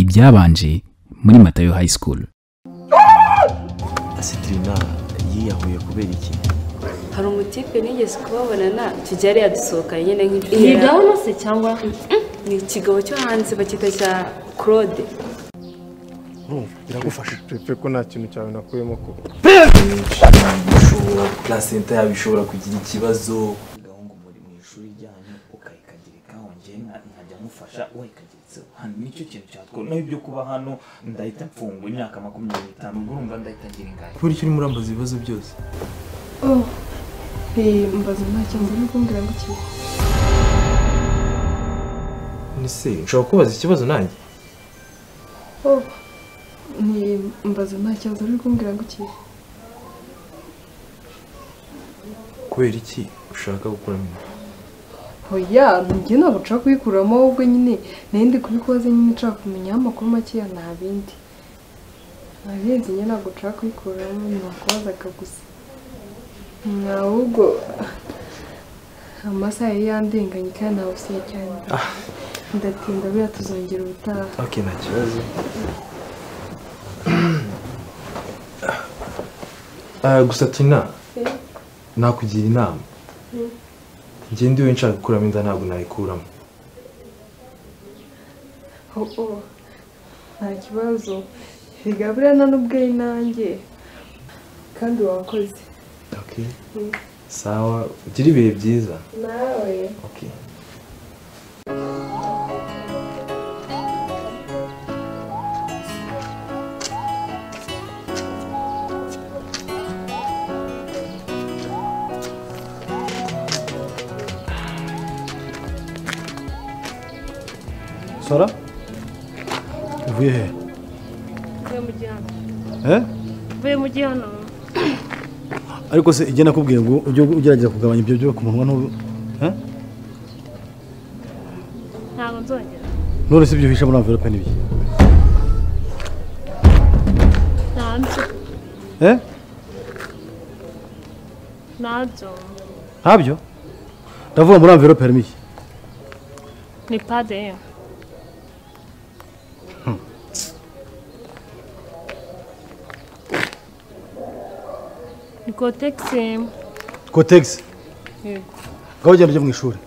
ibyabanje muri Matayo High School. Asitrina yiyahuye kubera iki? Hari umutipe nigeze kubabonana tujyari yadusohokanye nyine nk'igaho nose cyangwa ni ikigabo cyo hanze bakita cya Claude. Biragufasha pepe ko nta kintu cyawe nakuyemo ko. Placenta yabishobora kugira ikibazo. Gahungu muri mu ishuri ryanyu ukayikagirika onje nkajya mufasha wayikagiritse. Hano nicyo kintu cyatwo no ibyo kuba hano ndahita mfungwa imyaka 25 urumva ndahita ngira ingahe. Kuri cyo murambaza ibibazo byose. Mbaza ntacyo nzi kumbwira ngo iki. Nise nshobora kubaza ikibazo nanjye. Ni mbaza ntacyo nzi kumbwira ngo iki. Kubera iki ushaka gukuramo? Hoya, njye ntabwo nshaka kuyikuramo ahubwo nyine nindi kubikoze nyine nshaka kumenya amakuru make ya nta bindi. Nabizi nyine ntabwo nshaka kuyikuramo nakubazaga gusa. Ahubwo amasaha yandenganye kandi nawe usiye cyane. Ndatinda buriya tuzongera ubutaha. Okay, nta kibazo. Gusa Tina nakugira inama. Njye ndiwe nshaka gukuramo inda ntabwo nayikuramo. Nta kibazo. Bigabura na n'ubwe nanjye. Kandi wakoze. Okay. Sawa, ugira ibihe byiza. Nawe. Okay. Sara? Uvuye he? Vuye mu gihano. Vuye mu gihano. Ariko se igena kubwiye ngo ujye ugerageza kugabanya ibyo byo ku munwa ntabwo nzongera. None se ibyo hisha muri envelope n'ibiki? Ntabyo. Ntabyo. Ntabyo? Ndavuga muri envelope harimo iki? Ni pade. Kotex. Kotex? Yego. Gaho ugenda ujya mu ishuri.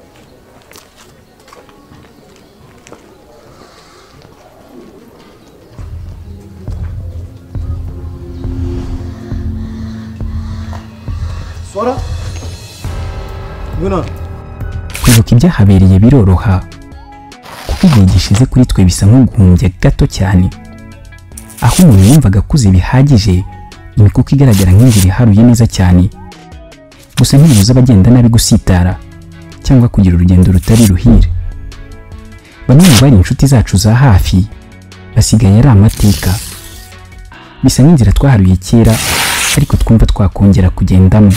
Sora? Ngwino. Kwibuka ibyahabereye biroroha. Kuko igihe gishize kuri twe bisa nk'uguhumbya gato cyane. Aho umuntu yumvaga akuze bihagije, imikuko igaragara nk'inzira iharuye neza cyane. Gusa ntibibuza abagenda nabi gusitara cyangwa kugira urugendo rutari ruhire. Bamwe mu bari inshuti zacu za hafi basigaye ari amateka. Bisa n'inzira twaharuye kera ariko twumva twakongera kugendamo.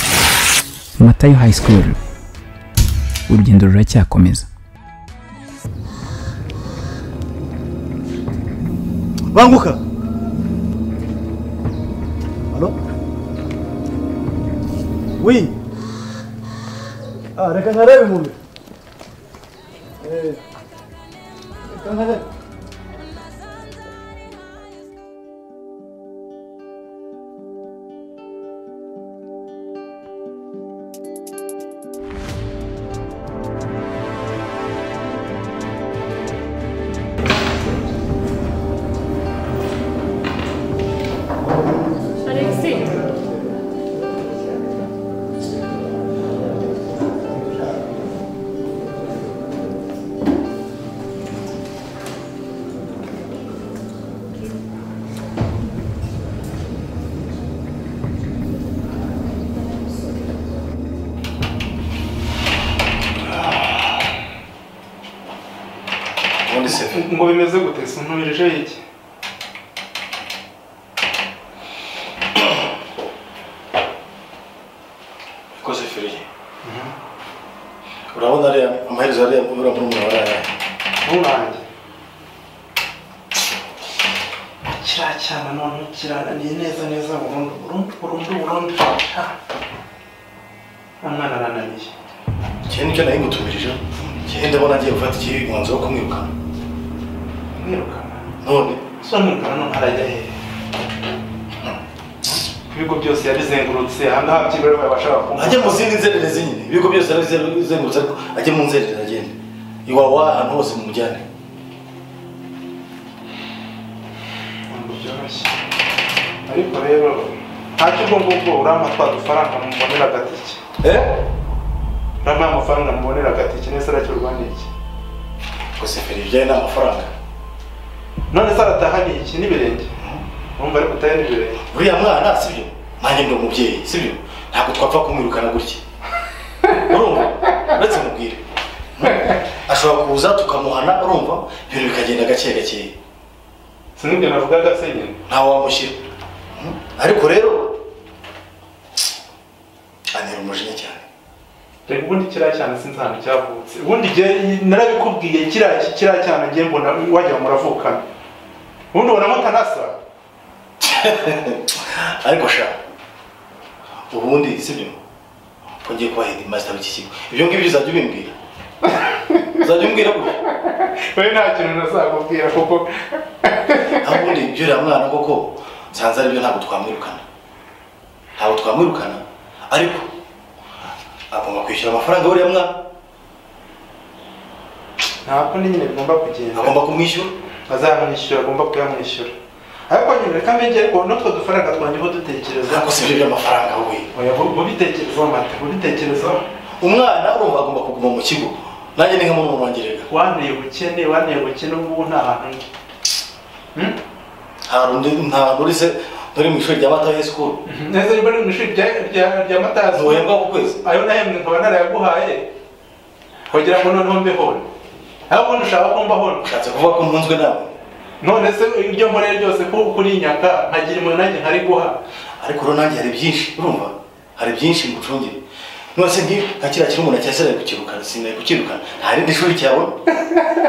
Matayo High School. Urugendo ruracyakomeza. Banguka. Allô? Oui. Reka nkarebe mu. Reka nkarebe. Ngo bimeze gute se ntumirije iki? Koze firiye. Urabona ari amaherezo ari muri murara. Nturange. Cyane none kirananiye neza burundu. Umwana arananiye. Cyane nicyo nayigutumirije. Cyane ndabona agiye gufata iki mwanzo wo kumwirukana. Mwirukana? none so mwirukana none harajya hehe ibigo byose yabizengurutse ahangaha byibura babashaka kumva ajye mu zindi nzererezi nyine ibigo byose yarabizengurutse ariko ajye mu nzererezi agende iwawa ahantu hose mumujyane byoroshye ariko rero ntacyo ubwo ngubwo urampa twa dufaranga mubonera agatike urampa amafaranga mubonera agatike nese aracyurwanya iki gusa feri ibyaye n'amafaranga none se arataha ni iki n'ibirenge wumva ariko utaye n'ibirenge uriya mwana sibyo nanjye ndi umubyeyi sibyo ntabwo twapfa kumwirukana gutya urumva uretse mubwire ashobora kuza tukamuhana urumva ibintu bikagenda gake gake sinibyo navugaga se nyine ntawe wamushyira ariko rero antera umujinya cyane reka ubundi kiriya cyane sinzi ahantu cyavutse ubundi narabikubwiye kiriya cyane ngiye mbona wajya muravukana ubundi ubona mutanasa ariko sha ubundi sibyo ko ngiye kuba head master w'iki kigo ibyo ngibyo uzajya ubimbwira uzajya umbwira gutya wewe nta kintu nazakubwira kuko aho ubundi ibyo uriya mwana koko nsanze aribyo ntabwo twamwirukana ariko agomba kwishyura amafaranga uriya mwana ntabwo nyine bigomba kugenda agomba kumwishyura azamwishyura agomba kuyamwishyura ariko nyine reka mbenge ariko n'utwo dufaranga twanjyeho dutekereza ariko si ibyo by'amafaranga we mubitekerezaho mate mubitekerezaho umwana urumva agomba kuguma mu kigo nanjye ni nk'umuntu wangerega wanteye ubukene ngubu nta hantu nta uri se uri mu ishuri rya Matayo school neza niba ari mu ishuri rya Matayo ntuhembwa ku kwezi ayo nahembwe nkaba narayaguhaye kugira ngo noneho mbeho aho ubundi ushaka ko mbaho ushatse kuvuga ko mpunzwe nawe none se iryo nkorera ryose ko kuri nyaka nkagira umuntu nanjye nkari guha ariko rero nanjye hari byinshi urumva hari byinshi mucungire none se nka kiriya kiri umuntu cyaseraye kukirukana sinari kukirukana nta rindi shuri cyabona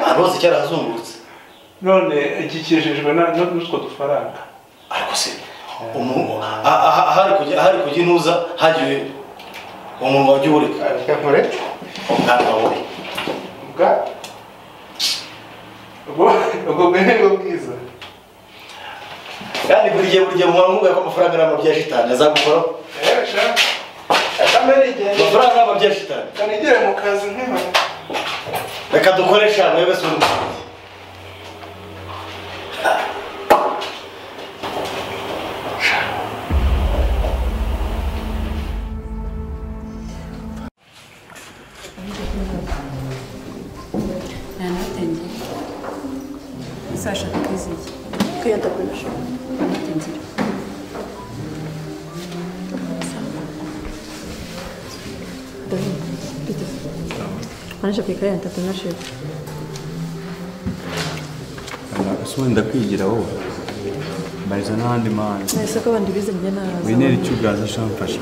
ahantu hose cyarahazungurutse none gikijijwe n'utwo dufaranga ariko se ahari kujya intuza hagiye umuntu wajya ubureka nkore umwana wawe ubwo bwenge bwiza kandi buri gihe muhamubwira ko amafaranga ari amabya shitani azagukoraho amafaranga ari amabya shitani kanigire mu kazi nk'iho reka dukoresha mwebwe se umusanzu Саша, как извините. Как я такой нашел? Она же какая такой нашел. Asubundi ndakwigira wowe mbariza n'abandi mana Ese ko abandi bize njye naza. winera icyo ugaza shamfasha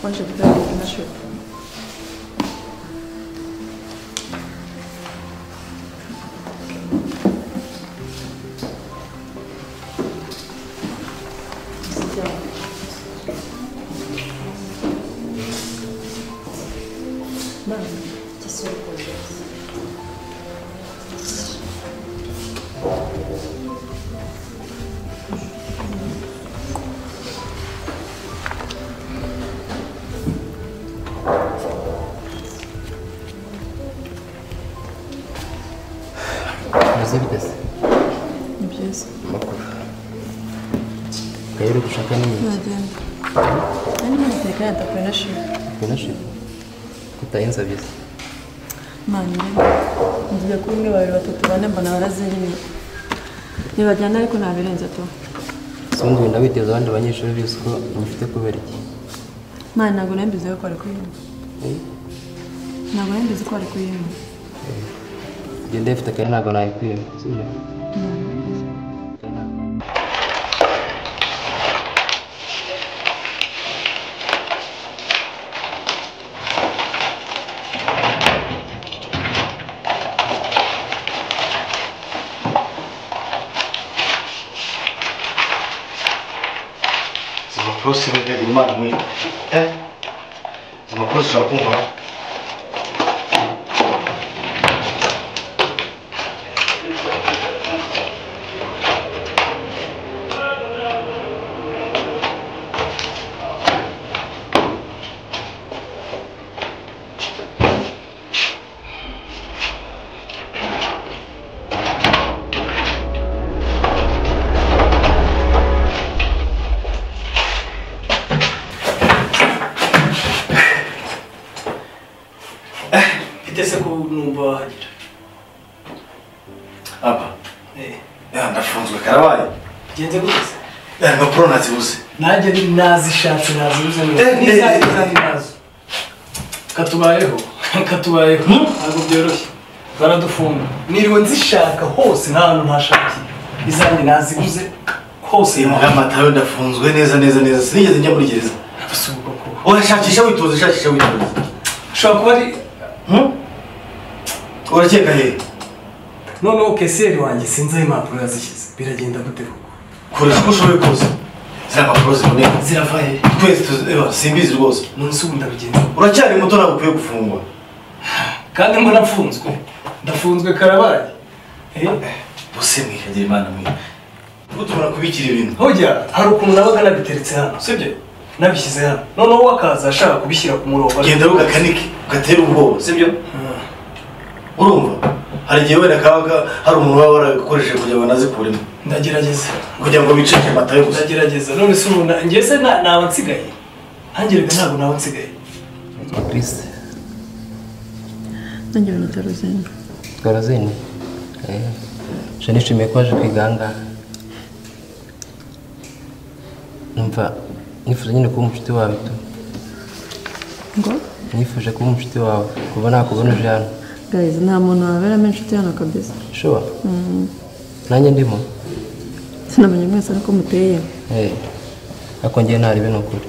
Он же какая нашел. Zibidesi. Nibyiza. Makuru. Rero gushaka n'iki? Nagenda. Nani muteka entrepreneurship. Entrepreneurship. Kutayenza bize. Mani rero. Ngiye kuri mwe babiri batatu bane mbona barazirimo. Nibajyana ariko nabirenze to. Songo ndabiteza abandi banyeshuri bisuko mufite kubera iki? Mani ntabwo nambize ko ari kuyima. Ntabwo nambize ko ari kuyima. Genda ifite kandi ntabwo nayikwiye. Sibyo? Rwose bebe Imana mwe. Amakuru ushaka kumva? Ese ko numva wahagira Aba. Ndafunzwe karabaye. genze gutse Impapuro nazibuze. nanjye nazishatse nazibuze nazo katubayeho ntabwo byoroshye baradufunga niriwe nzishaka hose nta hantu ntashaki izanjye nazibuze hose Matayo ndafunzwe neza sinigeze njya muri gereza. asubuka ko Urashakisha witoze ushobora kuba ari urakeka he? noneho keseri wanjye sinzi aho impapuro yazishyize biragenda gute koko Koresha uko ushoboye kose. Ziriya mpapuro ziboneka. zirava he Twese simbizi rwose. nonese ubu ndabigenza Uracyari muto ntabwo ukwiye gufungwa. kandi ngo ndafunzwe karabaye Bose mwikagira Imana mwe. Utubona kubikira ibintu. hojya hari ukuntu nabaga nabiteretse hano sibyo nabishyize hano noneho wakaza ashaka kubishyira ku murongo Genda ugakanike ugatera ubwoba sibyo? Urumva? Hari igihe wenda kabaga hari umuntu waba warakoresheje kugira ngo nazikuremo. ndagerageza Kugira ngo biceke Matayo gusa. ndagerageza none se ubu njye se naba nsigaye ntangerega ntabwo naba nsigaye Nitwa Chris. nanjye banyita Rosine. Rosine. Je nishimiye ko waje kwiga aha ngaha. Numva nifuje nyine kuba umushuti wawe tu. ngo Nifuje kuba umushuti wawe kuva nakubona uje hano. guys nta muntu waberamo inshuti hano kabisa. Sure. Nanjye ndimo. sinamenye mwese ariko muteye. Ariko njye ntaribe n'ukuri.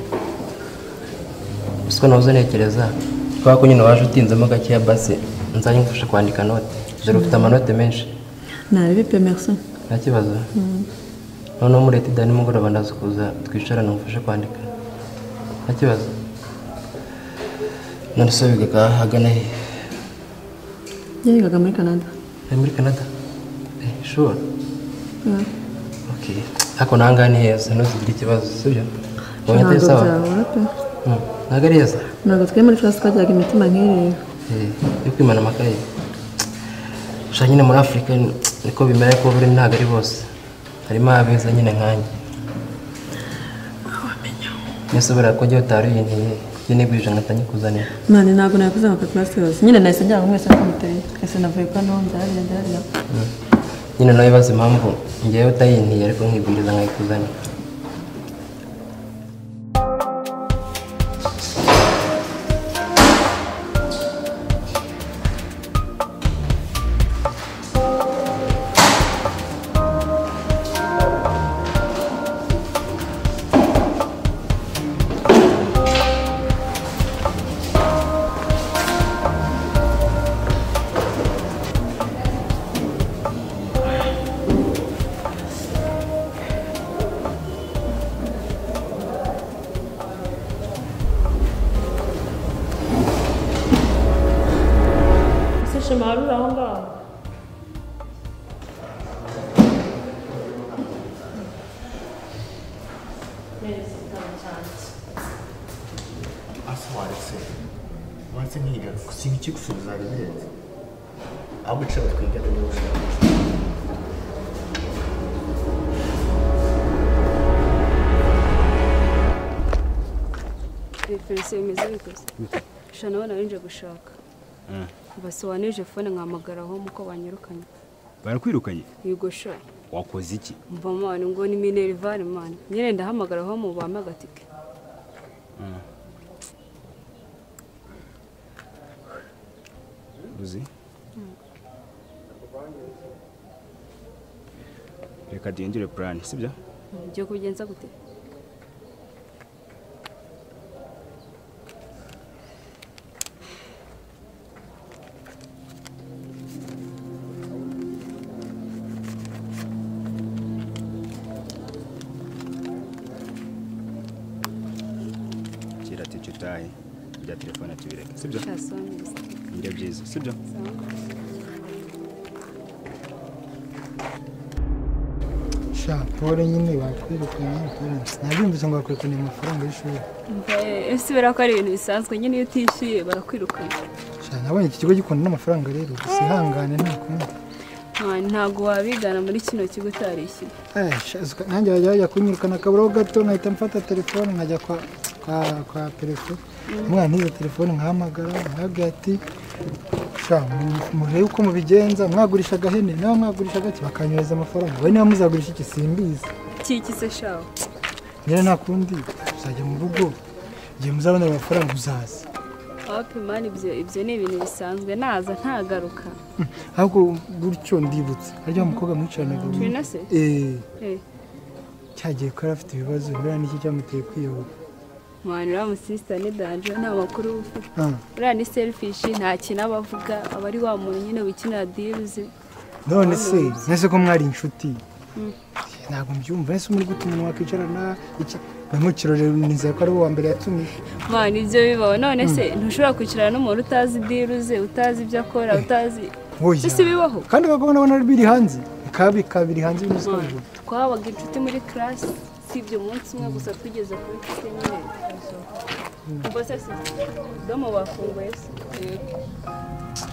Gusa nahoze ntekereza kubera ko nyine waje utinzemo gakeya basi nzajya ngufasha kwandika note. Dore ufite amanote menshi. Ntaribe pe merci. Nta kibazo. Noneho muri leta nimugoroba ndaza kuza twicarana ngufashe kwandika. Nta kibazo. None se wigaga hagana he? Yigaga muri Canada. Muri Canada? Sure. Okay. Ako nanga ni heza ntuzigire ikibazo sibyo? Ntabwo sawa. byabura pe. Ntabwo ari heza? Ntabwo twe muri class twajyaga imitima nk'iriya. Yo kwimana amakaye. Sha nyine muri Afrika niko bimera ko buri ntabwo ari bose. Harimo abeza nyine nkanjye. Wamenya. Nese bara ko njye utari yintiye. Nyine bwije ngatanye kuzanira. Mane ntabwo nakuze mu class yose. Nyine nahise njya mwese ko muteye. Ese navuye ko no ndarira. Nyine nawe bazi impamvu njyewe utayintiye ariko nkibwiriza nkayikuzanira. Marura aho ngaho. Wanse nkiga gusiga iki gusubiza birenze. Aho bicara twiga niba ushaka. Referense imeze bikoze. Shana abana binje gushaka. Basobanije fone nkamagaraho muko banyirukanye. Barakwirukanye? Yego sha. Wakoze iki? Mva mwana ngo ni Minerval man. Nyine ndahamagaraho mu bampa agatike. Uzi? Reka duhindure plan, sibyo? Ngiye kubigenza gute? dutahe bya telefone tubireke sibyo cyasomeza nibyo byiza sibyo pole nyine bakwirukanye nabyumvise ngo bakwirukanye amafaranga y'ishuri ese bera ko ari ibintu bisanzwe nyine iyo utishyuye barakwirukanye nabonye iki kigo gikunda n'amafaranga rero sihangane nta kundi ntabwo wabigana muri kino kigo utarishyuye nanjye bajya kunyirukana akaburaho gato nkahita mfata telefone nkajya kwa perefe umwana ntize telefone nkahamagara nkabwira ati murebe uko mubigenza mwagurisha agahene nawe mwagurisha agake bakanyohereza amafaranga we niba muzagurisha iki simbizi iki se shaho nyine nta kundi uzajya mu rugo igihe muzabona amafaranga uzaza mani ibyo ni ibintu bisanzwe naza ntagaruka ahubwo gutyo ndibutse harya umukobwa mwicaranaga Trina se cyagiye ko afite ibibazo mbera n'iki cyamuteye kwiyahura mwana uriya musisita ni danje nta makuru ufite uriya ni selfish nta kintu aba avuga aba ari wa muntu nyine wikinira diruze none se nese ko mwari inshuti ntabwo mbyumva ese muri gute umuntu wakwicarana iki namukirorero nizeye ko ari uwa mbere yatumije mwana ibyo bibaho none se ntushobora kwicarana n'umuntu utazi diruze utazi ibyo akora utazi ese bibaho kandi bagabana biri hanze bikabiri hanze bimuzi ko twabaga inshuti muri class si ibyo munsi umwe gusa tugeze kuri kise nyine mbose se domo bafunguye se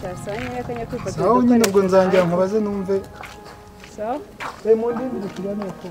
cyasanye yakanya kwifata sawa nyine ubwo nzangira nkabaze numve sawa mu ndimi dukiriya nuko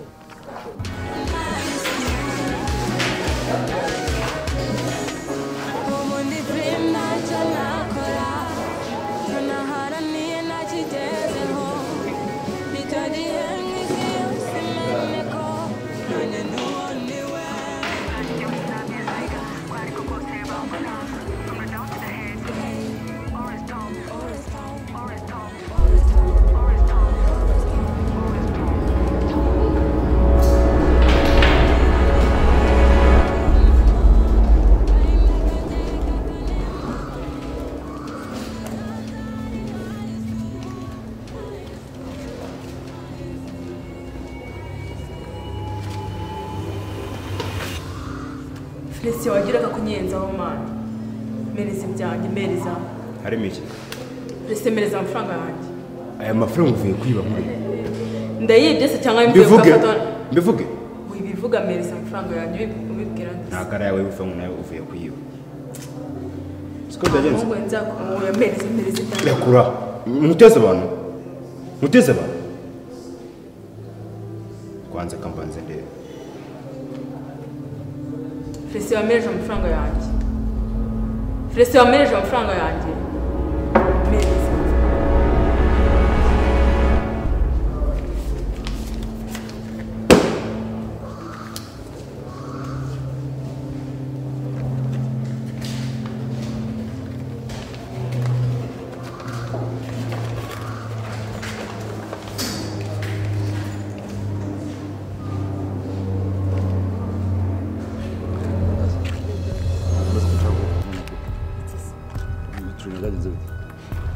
Felisi wagiraga kunyenzaho mani mereza ibyanjye mereza harimo iki Felisi mereza amafaranga yanjye aya mafaranga uvuye kwiba muri ndayibye se cyangwa mbivuge wibivuga mereza amafaranga yanjye ubibwira ntabwo ari ayawe uvuga nawe uvuye kuyiba siko byagenze ngo nzakumoya mereza ibyanjye yakura muteze abantu kwanza kambanze ndebe Felisi wamereje amafaranga yanjye Felisi wamereje amafaranga yanjye mereza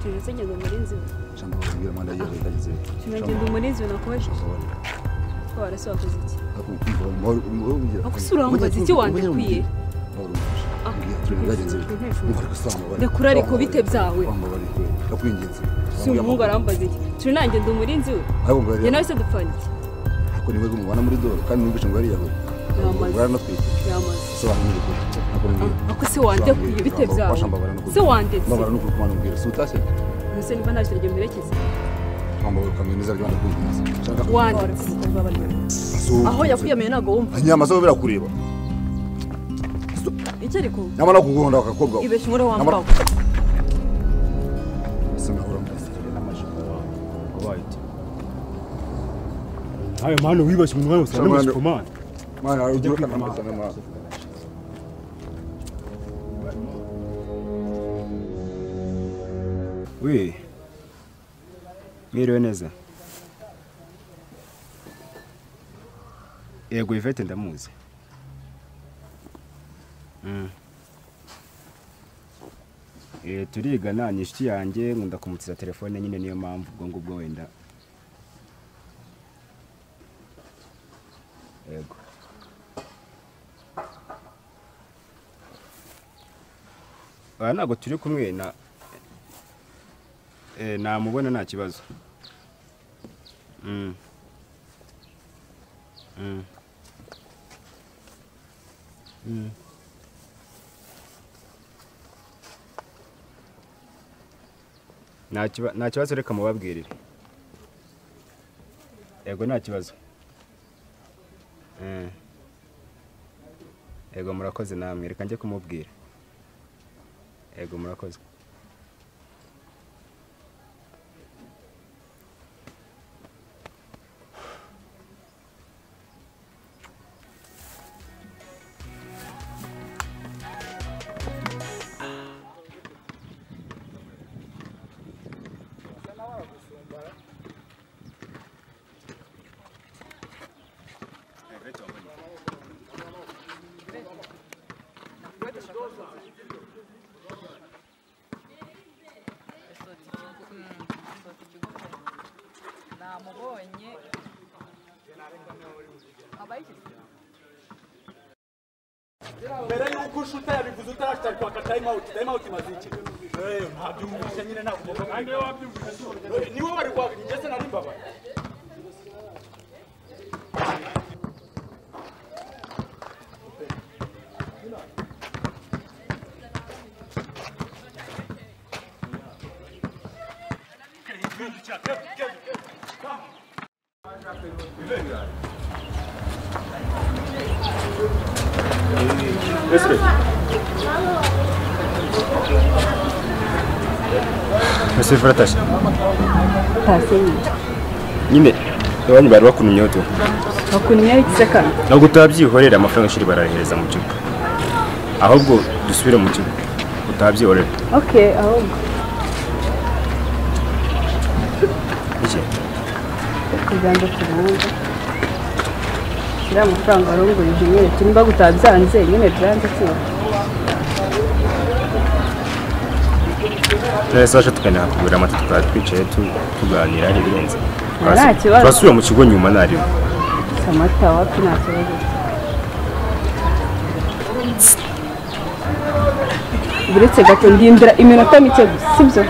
Tunasengeza umurinzi. Shamba kugira manda yeye ndagize. Tunagenda umurinzi nakoje. Twara so akoze iki? Akusura umubazi iki wandikwiye? Ndakura ariko bite byawe. Ndakwinginze. Si umuhungu arambaza iki? Tunange ndi umurinzi we. Ye nawe se dupfana iki? Ako niwe mubana muri dore kandi numvishe ngo ari yawe. Ako se wande kuye bite byawe se wande babara no kumana ubwira si utashye nse niba nta kirege mberekeze kwamba ukamyeniza rwanda kwinjiza wande aho yakuyemeye nago wumva anyama zo birakureba icyo ariko nyamara kugonda akakobwa ibeshye muri wambaho sinahura mbasire n'amajipo wabayite hayo mano wibashye umuntu wese n'amajipo man mana ujye kamamaza n'amaso we mwiriwe neza yego Yvette ndamuzi turigana ni inshuti yanjye nkunda kumutiza telefone nyine niyo mpamvu ubwo ngubwo wenda yego ntabwo turi kumwe namubona nta kibazo. Nta kibazo reka mubabwirire. Yego nta kibazo. Yego murakoze namwe reka njye kumubwira. Yego murakoze. Mbere yuko ushuta yabivuze utarashitari kwaka time out imaze iki? Ntabyumvise nyine ntabwo kandi wabyumvise niwe bari kwabira njye se nari mbaba. Monsieur Fratas. Taseni. Nyine abantu bari bakunumye oto. Bakunumye ikiseka. Ntabwo utabyihorera amafaranga shiri barahereza mu kigo. Ahubwo dusubire mu kigo. Utabyihorera. Okay, ahubwo. Iki? Kuganda kubuza. Shyira amafaranga arongorije nyine timba gutabyanze nyine byanze cyo. Sasha tukana kugura amata twicaye tuganira ari birenze. Twasubira mu kigo nyuma nari. Samata wapi na kibazo. Buretse gato ndindira iminota mike gusa sibyo.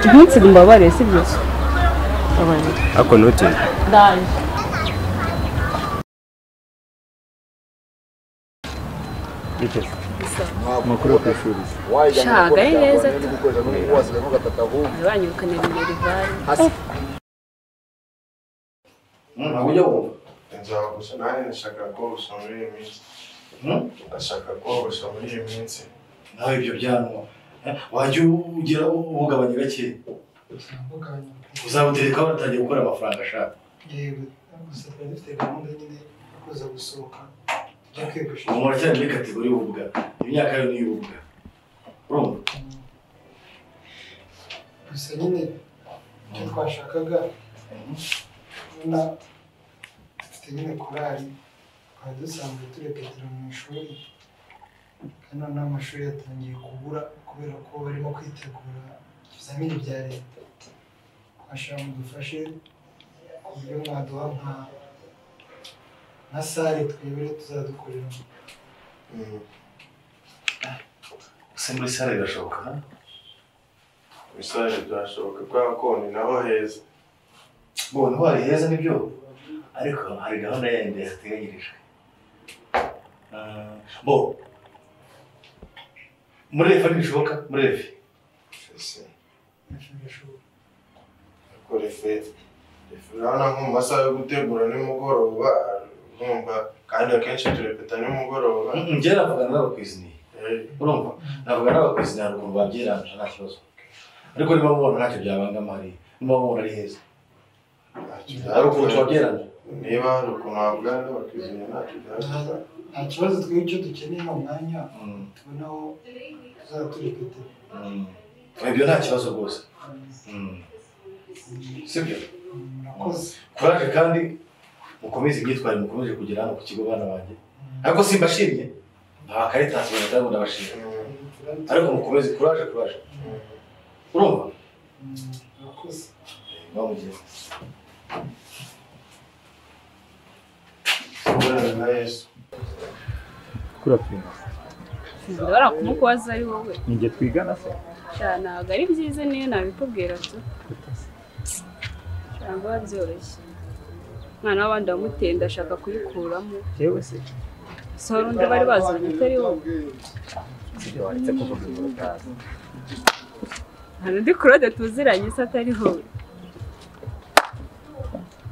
Ntunsi mbabare sibyo. Ako note. Ndaje. Ike. Makuru ku ishuri. Shaga neza tu. Abanyukana bibiri bari. Ntabwo wumva. Nzaba gusa nani nashaka ko usoma muri iyi minsi. Ndashaka ko usoma muri iyi minsi. Nawe ibyo byanwa. Wajya ugira ugabanya gake. Uzabutereka waratangiye gukora amafaranga ashaka. Yego, gusa twari dufite gahunda nyine kuza gusohoka. Umuntu cyane muri kategori y'ubuvuga. Imyaka yo ni y'ubuvuga. Urumva? Gusa nyine icyo twashakaga na dufite nyine korali twari dusanzwe turepetera mu ishuri kandi n'amashuri yatangiye kubura kubera ko barimo kwitegura ibizamini bya leta. Twashaka mudufashe ku buryo mwaduha nka sare twebere tuzadukoreramo. Se muri sare birashoboka? Muri sare byashoboka kubera ko ni naho heza. Bo niho hari heza nibyo ariko hari gahunda yindi yateganyirijwe. Bo muri refa bishoboka muri refa. Ko refa urabona nko mu masaha yo gutegura nimugoroba urumva kandi akenshi turepeta nimugoroba. Njye navugana n'abakwiziniye. Urumva navugana n'abakwiziniye hari ukuntu babyiranje nta kibazo. Ariko niba mubona ntacyo byabangama hari niba mubona ari heza. Hari ukuntu twabyiranje. Niba hari ukuntu wavugana n'abakwiziniye ntacyo byabangama. Nta kibazo twebwe icyo dukeneye ni umwanya tubona aho tuzaturepetera. Ibyo nta kibazo rwose. Sibyo? Kuraje kandi mukomeze imyitwarire mukomeje kugira hano ku kigo bana banjye. Ariko simbashimye. Nta Caritas banatanga ndabashimye. Ariko mukomeze kuraje. Urumva? Murakoze. Bamugiye. Kubana na Yesu. Kurapinga. ndabona kumukubaza ari wowe ninjye twigana se ntabwo ari byiza niyo nabikubwira tu cyangwa byoroshye mwana w'abandi wamutenda ashaka kuyikuramo yewe se sora undi bari bazanye atari wowe sibyo waretse kuvuga inkuru utazi hano ndi Claude tuziranye se atari wowe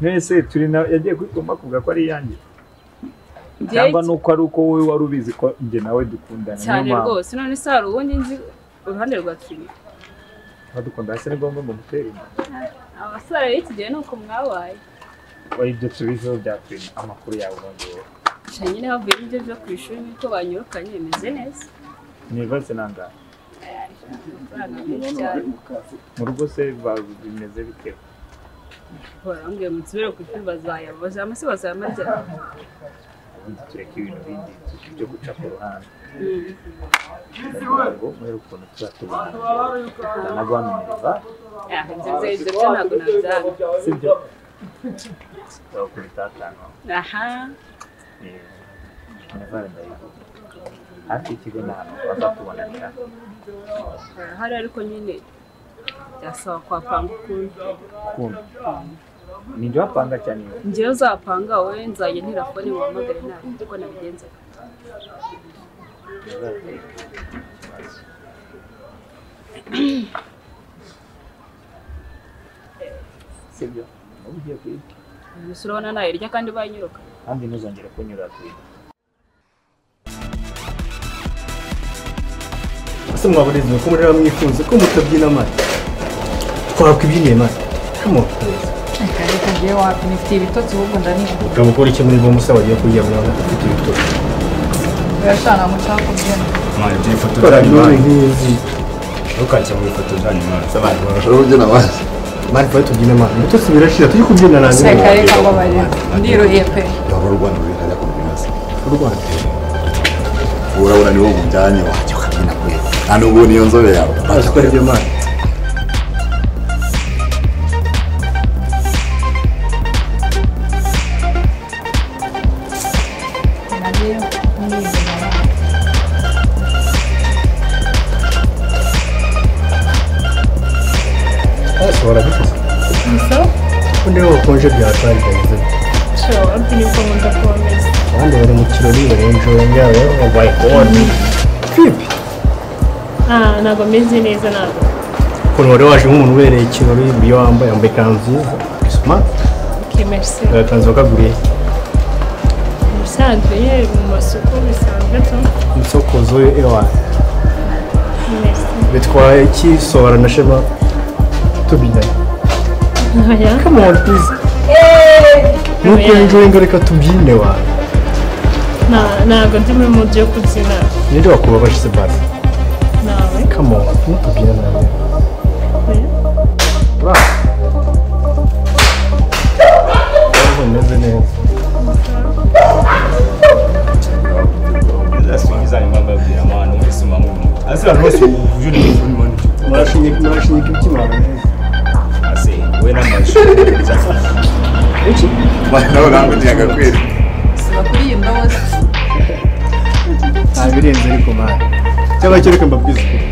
mwese turi na yagiye kwituma kuvuga ko ari iyanjye cyangwa nuko ari uko wowe wari ubizi ko njye nawe dukundana cyane rwose none se hari ubundi nzi uruhande rwa Trini badukunda se ni ngombwa ngo mutere abasore y'iki gihe nuko mwabaye oya ibyo tubizeho bya Trini amakuru yawe nongewe nyine havuye ibyo byo ku ishuri niko banyirukanye bimeze neza nibaze nangahe mu rugo se bimeze bite barambwiye mu nsubire ku ishuri bazayabaza amase bazayamarya ubundi tureka ibintu bindi byo guca ku ruhande ngo mwere ukuntu tuzatubona ndanagwamenereza ibyo byo ntabwo nabyanga sibyo bakubita atanu aha nevare ndayivuga hafi y'ikigo ni ahantu bazakubonanira hari ariko nyine byasaba kwapanga ukuntu ninjye wapanga cyane njyewe uzapanga wowe nzajya ntirafone muhamagare nabi uko nabigenza sibyo ugiye kwiga gusa urabona nayirya kandi banyiruka kandi ntuzongere kunyura kwiga ese mwaburezi ko muri mwifunze ko mutabyina amata twakwibyinie amata kamo reka ngiye wapi nifite ibitotsi ahubwo ndanishwe ukamukora iki muri bo musaba agiye kurya mwana ufite ibitotsi urashana mushaka kubyina mwana ifoto twarabibonye nk'izi ukajya mu ifoto zanyu mwana abantu barashobora kubyina amata mari fari tubyina amata ibitotsi birashira tujye kubyina nanjye reka ngo bari ndiruhiye pe yaba u Rwanda ruri hajya kubyina se u Rwanda urabona ni wo mujyanye wajya ukabyina kwe nta nubwo niyo nzobe yawe azikora ibyo mwana ashobora gufata undi wo konje byatwari kagize abandi bari mu kirori barenjoyinga babaye kode kipi ntabwo meze neza ntabwo ukuntu wari waje nk'umuntu ubereye ikirori iyo wambaye ikanzu nziza smart merci ikanzu wakaguriye bisanzwe nyine mu masoko bisanzwe tu mu isoko zoyo ewa merci bitwaye iki sobara na shema tubyinanye come on please nuko enjoyinga reka tubyine wa ntabwo ndi muri mode yo kubyina ninde wakubabaje se basi nawe come on tubyine nawe umeze neza Asingizani mbabwira amana wese mamuno. Ase rwose ujuri muri mani. Murashinyika ibyima neza. Ase we namasho. Iki? Nawe ntabwo ntiyagakwira. siba kuri iyi ndobo nta birenze ariko mani cyangwa cyo reka mbabwize ukuri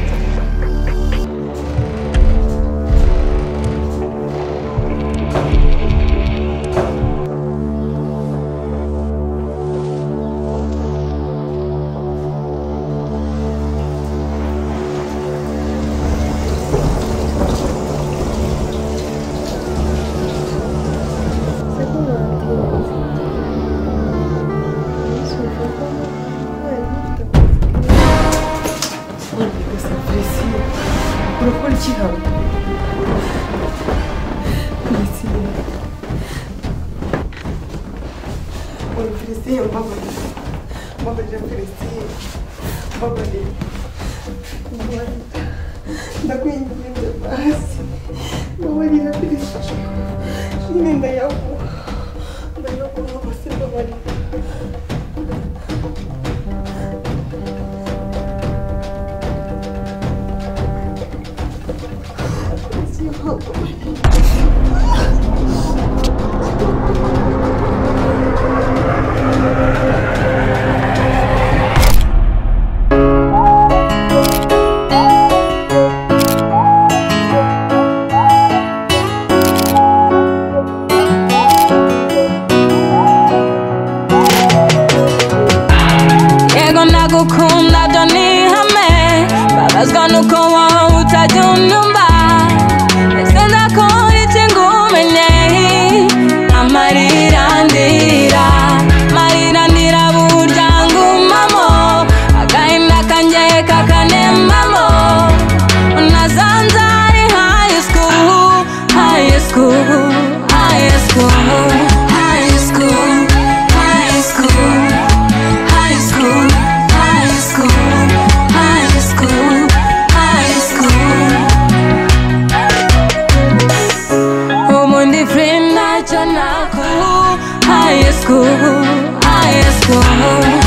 school, high school, high school, high school, high school, high school, high school, high school. Umundi friend nacho nako, high school, high school.